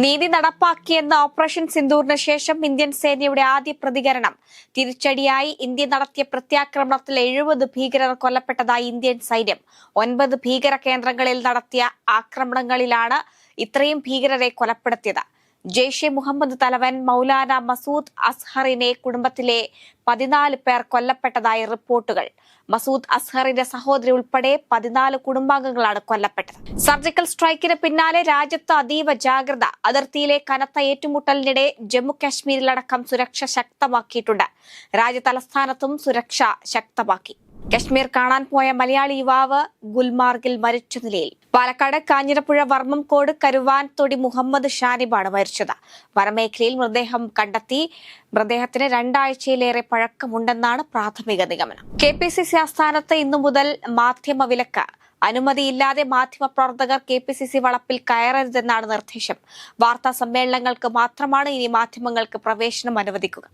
നീതി നടപ്പാക്കിയെന്ന ഓപ്പറേഷൻ സിന്ദൂറിന് ശേഷം ഇന്ത്യൻ സേനയുടെ ആദ്യ പ്രതികരണം. തിരിച്ചടിയായി ഇന്ത്യ നടത്തിയ പ്രത്യാക്രമണത്തിൽ 70 ഭീകരർ കൊല്ലപ്പെട്ടതായി ഇന്ത്യൻ സൈന്യം. 9 ഭീകര കേന്ദ്രങ്ങളിൽ നടത്തിയ ആക്രമണങ്ങളിലാണ് ഇത്രയും ഭീകരരെ കൊലപ്പെടുത്തിയത്. ജെയ്ഷെ മുഹമ്മദ് തലവൻ മൗലാന മസൂദ് അസ്ഹറിനെ കുടുംബത്തിലെ 14 പേർ കൊല്ലപ്പെട്ടതായി റിപ്പോർട്ടുകൾ. മസൂദ് അസ്ഹറിന്റെ സഹോദരി ഉൾപ്പെടെ 14 കുടുംബാംഗങ്ങളാണ് കൊല്ലപ്പെട്ടത്. സർജിക്കൽ സ്ട്രൈക്കിന് പിന്നാലെ രാജ്യത്ത് അതീവ ജാഗ്രത. അതിർത്തിയിലെ കനത്ത ഏറ്റുമുട്ടലിനിടെ ജമ്മു കാശ്മീരിലടക്കം സുരക്ഷ ശക്തമാക്കിയിട്ടുണ്ട്. രാജ്യതലസ്ഥാനത്തും സുരക്ഷ ശക്തമാക്കി. കശ്മീർ കാണാൻ പോയ മലയാളി യുവാവ് ഗുൽമാർഗിൽ മരിച്ച നിലയിൽ. പാലക്കാട് കാഞ്ഞിരപ്പുഴ വർമ്മംകോട് കരുവാൻതൊടി മുഹമ്മദ് ഷാനിബാണ് മരിച്ചത്. വനമേഖലയിൽ മൃതദേഹം കണ്ടെത്തി. മൃതദേഹത്തിന് 2 ആഴ്ചയിലേറെ പഴക്കമുണ്ടെന്നാണ് പ്രാഥമിക നിഗമനം. KPCC ആസ്ഥാനത്ത് ഇന്നു മുതൽ മാധ്യമ വിലക്ക്. അനുമതിയില്ലാതെ മാധ്യമപ്രവർത്തകർ KPCC വളപ്പിൽ കയറരുതെന്നാണ് നിർദ്ദേശം. വാർത്താ സമ്മേളനങ്ങൾക്ക് മാത്രമാണ് ഇനി മാധ്യമങ്ങൾക്ക് പ്രവേശനം അനുവദിക്കുക.